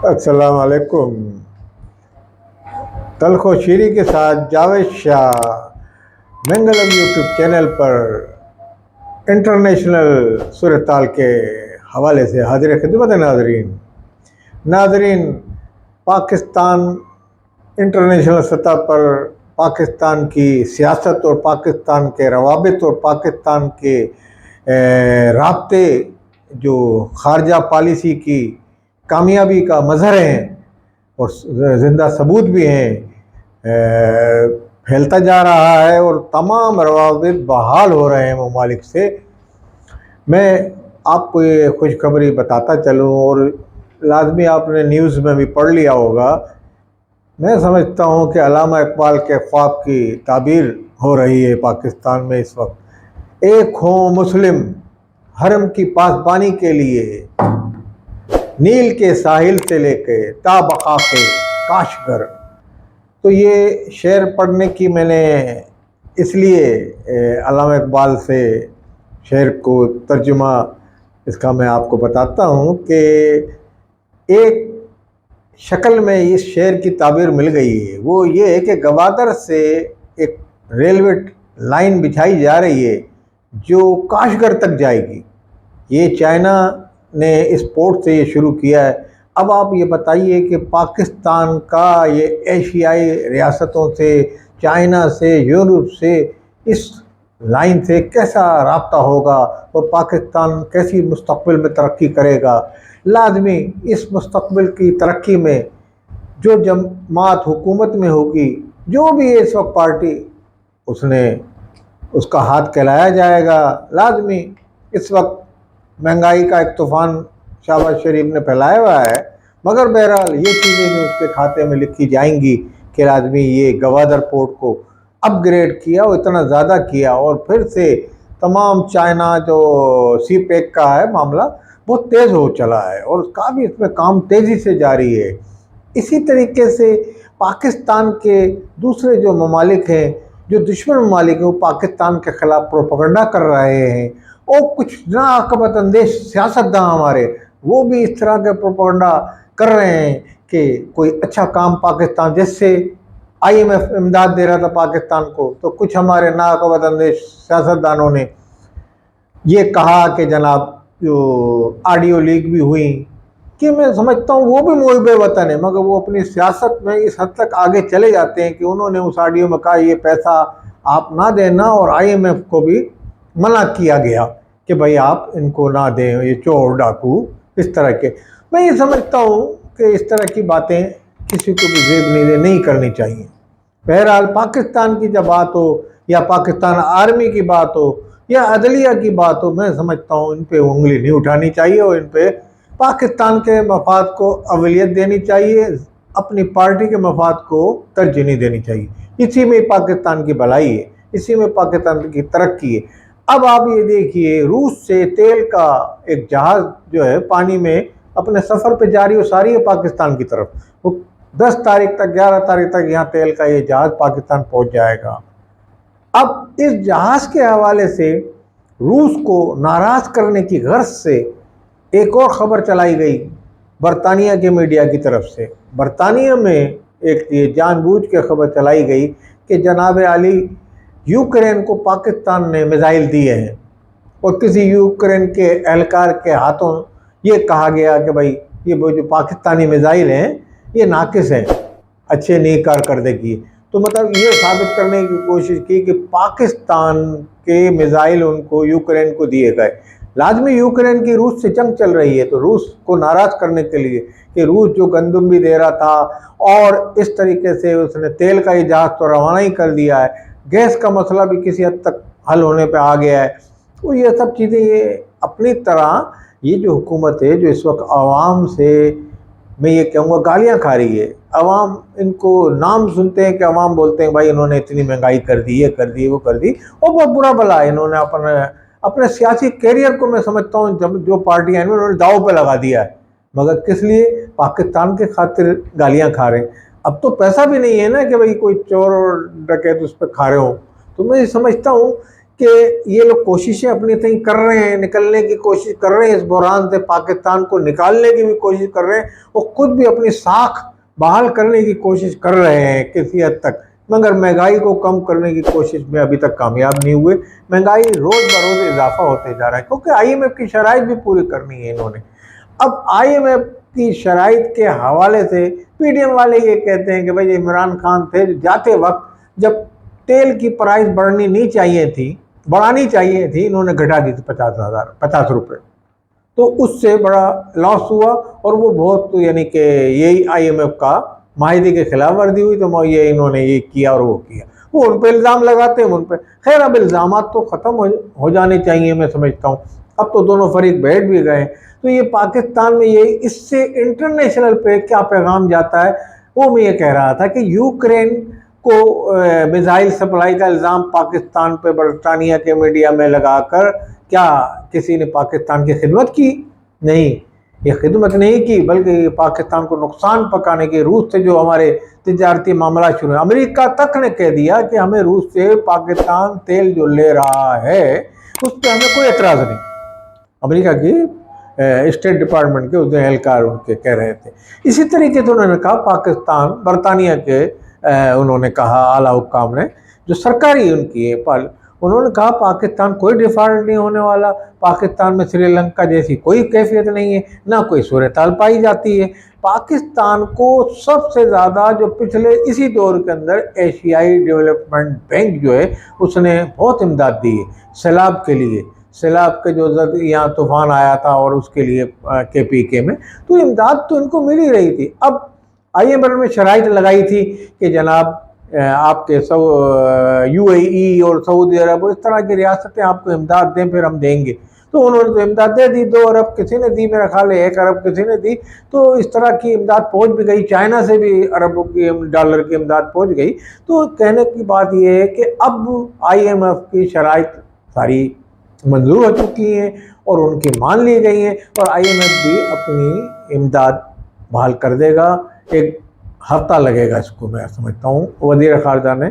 السلام علیکم۔ تلخ و شیری کے ساتھ جاوید شاہ منگلم یوٹیوب چینل پر انٹرنیشنل صورتحال کے حوالے سے حاضر خدمت ناظرین، پاکستان انٹرنیشنل سطح پر پاکستان کی سیاست اور پاکستان کے روابط اور پاکستان کے رابطے جو خارجہ پالیسی کی کامیابی کا مظہر ہیں اور زندہ ثبوت بھی ہیں، پھیلتا جا رہا ہے اور تمام روابط بحال ہو رہے ہیں ممالک سے۔ میں آپ کو یہ خوشخبری بتاتا چلوں، اور لازمی آپ نے نیوز میں بھی پڑھ لیا ہوگا، میں سمجھتا ہوں کہ علامہ اقبال کے خواب کی تعبیر ہو رہی ہے پاکستان میں اس وقت۔ ایک ہوں مسلم حرم کی پاسبانی کے لیے، نیل کے ساحل سے لے کے تا بقا کے کاشگر۔ تو یہ شعر پڑھنے کی میں نے اس لیے علامہ اقبال سے شعر کو ترجمہ اس کا میں آپ کو بتاتا ہوں کہ ایک شکل میں اس شعر کی تعبیر مل گئی ہے، وہ یہ ہے کہ گوادر سے ایک ریلوے لائن بچھائی جا رہی ہے جو کاشگر تک جائے گی۔ یہ چائنا نے اس پورٹ سے یہ شروع کیا ہے۔ اب آپ یہ بتائیے کہ پاکستان کا یہ ایشیائی ریاستوں سے، چائنا سے، یورپ سے، اس لائن سے کیسا رابطہ ہوگا اور پاکستان کیسی مستقبل میں ترقی کرے گا؟ لازمی اس مستقبل کی ترقی میں جو جماعت حکومت میں ہوگی، جو بھی اس وقت پارٹی، اس کا ہاتھ کہلایا جائے گا۔ لازمی اس وقت مہنگائی کا ایک طوفان شہباز شریف نے پھیلایا ہوا ہے، مگر بہرحال یہ چیزیں جو اس کے کھاتے میں لکھی جائیں گی کہ لازمی یہ گوادر پورٹ کو اپ گریڈ کیا اور اتنا زیادہ کیا، اور پھر سے تمام چائنا جو سی پیک کا ہے معاملہ بہت تیز ہو چلا ہے اور کافی اس میں کام تیزی سے جاری ہے۔ اسی طریقے سے پاکستان کے دوسرے جو ممالک ہیں، جو دشمن ممالک ہیں، وہ پاکستان کے خلاف پروپیگنڈا کر رہے ہیں، اور کچھ ناعاقبت اندیش سیاستداں ہمارے وہ بھی اس طرح کے پروپیگنڈا کر رہے ہیں کہ کوئی اچھا کام پاکستان، جیسے آئی ایم ایف امداد دے رہا تھا پاکستان کو، تو کچھ ہمارے ناعاقبت اندیش سیاستدانوں نے یہ کہا کہ جناب جو آڈیو لیک بھی ہوئی، کہ میں سمجھتا ہوں وہ بھی محب وطن ہے، مگر وہ اپنی سیاست میں اس حد تک آگے چلے جاتے ہیں کہ انہوں نے اس آڈیو میں کہا یہ پیسہ آپ نہ دینا، اور آئی ایم ایف کو بھی منع کیا گیا کہ بھائی آپ ان کو نہ دیں، یہ چور ڈاکو اس طرح کے۔ میں یہ سمجھتا ہوں کہ اس طرح کی باتیں کسی کو بھی زیب نہیں کرنی چاہیے۔ بہرحال پاکستان کی جب بات ہو، یا پاکستان آرمی کی بات ہو، یا عدلیہ کی بات ہو، میں سمجھتا ہوں ان پہ انگلی نہیں اٹھانی چاہیے، اور ان پہ پاکستان کے مفاد کو اولویت دینی چاہیے، اپنی پارٹی کے مفاد کو ترجیح نہیں دینی چاہیے۔ اسی میں پاکستان کی بھلائی ہے، اسی میں پاکستان کی ترقی ہے۔ اب آپ یہ دیکھیے، روس سے تیل کا ایک جہاز جو ہے پانی میں اپنے سفر پہ جاری و ساری ہے پاکستان کی طرف۔ وہ 10 تاریخ تک، 11 تاریخ تک یہاں تیل کا یہ جہاز پاکستان پہنچ جائے گا۔ اب اس جہاز کے حوالے سے روس کو ناراض کرنے کی غرض سے ایک اور خبر چلائی گئی برطانیہ کے میڈیا کی طرف سے۔ برطانیہ میں ایک یہ جان بوجھ کے خبر چلائی گئی کہ جناب عالی یوکرین کو پاکستان نے میزائل دیے ہیں، اور کسی یوکرین کے اہلکار کے ہاتھوں یہ کہا گیا کہ بھائی یہ وہ جو پاکستانی میزائل ہیں یہ ناقص ہیں، اچھے نہیں کارکردگی۔ تو مطلب یہ ثابت کرنے کی کوشش کی کہ پاکستان کے میزائل ان کو یوکرین کو دیے گئے۔ لازمی یوکرین کی روس سے جنگ چل رہی ہے، تو روس کو ناراض کرنے کے لیے کہ روس جو گندم بھی دے رہا تھا، اور اس طریقے سے اس نے تیل کا یہ جہاز تو روانہ ہی کر دیا ہے، گیس کا مسئلہ بھی کسی حد تک حل ہونے پہ آ گیا ہے۔ تو یہ سب چیزیں یہ اپنی طرح یہ جو حکومت ہے جو اس وقت عوام سے میں یہ کہوں گا گالیاں کھا رہی ہے، عوام ان کو نام سنتے ہیں کہ عوام بولتے ہیں بھائی انہوں نے اتنی مہنگائی کر دی، یہ کر دی، وہ کر دی، اور بہت برا بلا ہے۔ انہوں نے اپنے سیاسی کیریئر کو میں سمجھتا ہوں جو پارٹیاں ہیں انہوں نے داؤ پہ لگا دیا ہے، مگر کس لیے؟ پاکستان کے خاطر گالیاں کھا رہے ہیں۔ اب تو پیسہ بھی نہیں ہے نا کہ بھئی کوئی چور اور ڈکیت اس پہ کھا رہے ہوں۔ تو میں سمجھتا ہوں کہ یہ لوگ کوششیں اپنی تئیں کر رہے ہیں، نکلنے کی کوشش کر رہے ہیں، اس بحران سے پاکستان کو نکالنے کی بھی کوشش کر رہے ہیں، وہ خود بھی اپنی ساکھ بحال کرنے کی کوشش کر رہے ہیں کسی حد تک، مگر مہنگائی کو کم کرنے کی کوشش میں ابھی تک کامیاب نہیں ہوئے۔ مہنگائی روز بروز اضافہ ہوتے جا رہا ہے، کیونکہ آئی ایم ایف کی شرائط بھی پوری کرنی ہے انہوں نے۔ اب آئی ایم ایف کی شرائط کے حوالے سے پی ڈی ایم والے یہ کہتے ہیں کہ بھائی عمران خان تھے جاتے وقت جب تیل کی پرائز بڑھانی چاہیے تھی، انہوں نے گھٹا دی تھی 50 روپے، تو اس سے بڑا لاس ہوا، اور وہ بہت یعنی کہ یہی آئی ایم ایف کا معاہدے کے خلاف ورزی ہوئی، تو انہوں نے یہ کیا اور وہ کیا، وہ ان پہ الزام لگاتے ہیں ان پہ۔ خیر اب الزامات تو ختم ہو جانے چاہیے، میں سمجھتا ہوں اب تو دونوں فریق بیٹھ بھی گئے، تو یہ پاکستان میں یہ اس سے انٹرنیشنل پہ کیا پیغام جاتا ہے، وہ میں یہ کہہ رہا تھا کہ یوکرین کو میزائل سپلائی کا الزام پاکستان پہ برطانیہ کے میڈیا میں لگا کر کیا کسی نے پاکستان کی خدمت کی؟ نہیں، یہ خدمت نہیں کی، بلکہ پاکستان کو نقصان پکانے کی۔ روس سے جو ہمارے تجارتی معاملات شروع ہیں، امریکہ تک نے کہہ دیا کہ ہمیں روس سے پاکستان تیل جو لے رہا ہے اس پہ ہمیں کوئی اعتراض نہیں۔ امریکہ کی اسٹیٹ ڈپارٹمنٹ کے اس اہلکار ان کے کہہ رہے تھے۔ اسی طریقے سے انہوں نے کہا پاکستان، برطانیہ کے انہوں نے کہا اعلیٰ حکام نے جو سرکاری ان کی ہے، انہوں نے کہا پاکستان کوئی ڈیفالٹ نہیں ہونے والا، پاکستان میں سری لنکا جیسی کوئی کیفیت نہیں ہے، نہ کوئی صورتحال پائی جاتی ہے۔ پاکستان کو سب سے زیادہ جو پچھلے اسی دور کے اندر ایشیائی ڈیولپمنٹ بینک جو ہے اس نے بہت امداد دی ہے سیلاب کے لیے، سیلاب کے جو یہاں طوفان آیا تھا اور اس کے لیے کے پی کے میں، تو امداد تو ان کو مل ہی رہی تھی۔ اب آئی ایم ایف میں شرائط لگائی تھی کہ جناب آپ کے یو اے ای اور سعودی عرب اس طرح کی ریاستیں آپ کو امداد دیں، پھر ہم دیں گے، تو انہوں نے تو امداد دے دی، 2 ارب کسی نے دی، میرا خیال ہے 1 ارب کسی نے دی، تو اس طرح کی امداد پہنچ بھی گئی، چائنا سے بھی اربوں کی ڈالر کی امداد پہنچ گئی۔ تو کہنے کی بات یہ ہے کہ اب آئی ایم ایف کی شرائط ساری منظور ہو چکی ہیں اور ان کی مان لی گئی ہیں، اور آئی ایم ایف بھی اپنی امداد بحال کر دے گا۔ ایک ہفتہ لگے گا اس کو، میں سمجھتا ہوں وزیر خارجہ نے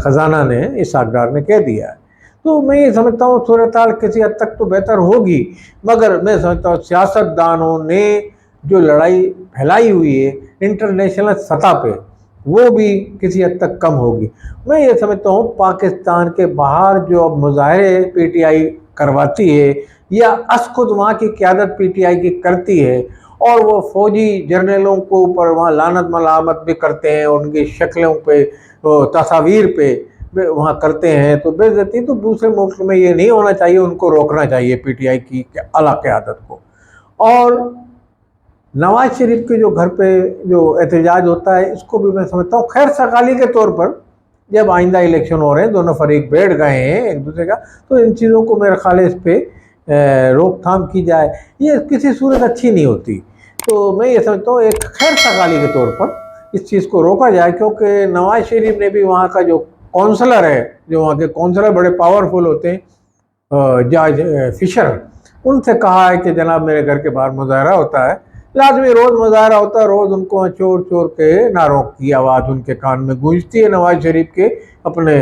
خزانہ نے اسحاق ڈار نے کہہ دیا ہے۔ تو میں یہ سمجھتا ہوں صورتحال کسی حد تک تو بہتر ہوگی، مگر میں سمجھتا ہوں سیاستدانوں نے جو لڑائی پھیلائی ہوئی ہے انٹرنیشنل سطح پہ وہ بھی کسی حد تک کم ہوگی۔ میں یہ سمجھتا ہوں پاکستان کے باہر جو اب مظاہرے پی ٹی آئی کرواتی ہے یا خود وہاں کی قیادت پی ٹی آئی کی کرتی ہے، اور وہ فوجی جرنیلوں کو اوپر وہاں لعنت ملامت بھی کرتے ہیں، ان کی شکلوں پہ تصاویر پہ وہاں کرتے ہیں، تو بے عزتی تو دوسرے ملک میں یہ نہیں ہونا چاہیے، ان کو روکنا چاہیے پی ٹی آئی کی اعلیٰ قیادت کو۔ اور نواز شریف کے جو گھر پہ جو احتجاج ہوتا ہے اس کو بھی میں سمجھتا ہوں خیر سگالی کے طور پر، جب آئندہ الیکشن ہو رہے ہیں دونوں فریق بیٹھ گئے ہیں ایک دوسرے کا، تو ان چیزوں کو میرا خیال ہے اس پہ روک تھام کی جائے، یہ کسی صورت اچھی نہیں ہوتی۔ تو میں یہ سمجھتا ہوں ایک خیر سگالی کے طور پر اس چیز کو روکا جائے، کیونکہ نواز شریف نے بھی وہاں کا جو کونسلر ہے، جو وہاں کے کونسلر بڑے پاورفل ہوتے ہیں، جارج فشر، ان سے کہا ہے کہ جناب میرے گھر کے باہر مظاہرہ ہوتا ہے، لازمی روز مظاہرہ ہوتا ہے، روز ان کو چور چور کے نعروں کی آواز ان کے کان میں گونجتی ہے نواز شریف کے اپنے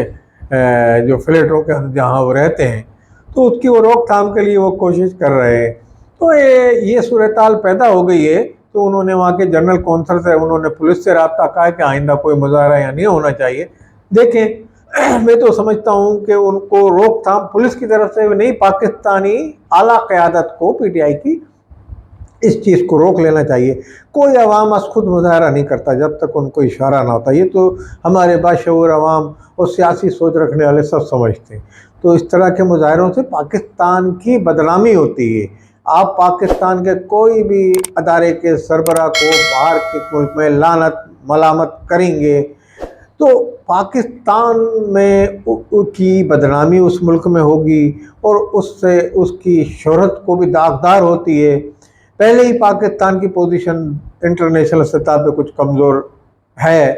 جو فلیٹوں کے جہاں وہ رہتے ہیں، تو اس کی وہ روک تھام کے لیے وہ کوشش کر رہے ہیں۔ تو یہ صورتحال پیدا ہو گئی ہے، تو انہوں نے وہاں کے جنرل کونسل سے انہوں نے پولیس سے رابطہ کہا کہ آئندہ کوئی مظاہرہ یہاں نہیں ہونا چاہیے۔ دیکھیں میں تو سمجھتا ہوں کہ ان کو روک تھام پولیس کی طرف سے نہیں، پاکستانی اعلیٰ قیادت کو پی ٹی آئی کی اس چیز کو روک لینا چاہیے۔ کوئی عوام از خود مظاہرہ نہیں کرتا جب تک ان کو اشارہ نہ ہوتا، یہ تو ہمارے باشعور عوام اور سیاسی سوچ رکھنے والے سب سمجھتے ہیں۔ تو اس طرح کے مظاہروں سے پاکستان کی بدنامی ہوتی ہے۔ آپ پاکستان کے کوئی بھی ادارے کے سربراہ کو باہر کے ملک میں لعنت ملامت کریں گے تو پاکستان میں کی بدنامی اس ملک میں ہوگی، اور اس سے اس کی شہرت کو بھی داغدار ہوتی ہے۔ پہلے ہی پاکستان کی پوزیشن انٹرنیشنل سطح پہ کچھ کمزور ہے،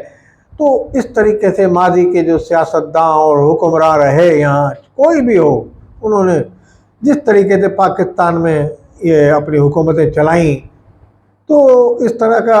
تو اس طریقے سے ماضی کے جو سیاستداں اور حکمراں رہے یہاں کوئی بھی ہو، انہوں نے جس طریقے سے پاکستان میں یہ اپنی حکومتیں چلائیں، تو اس طرح کا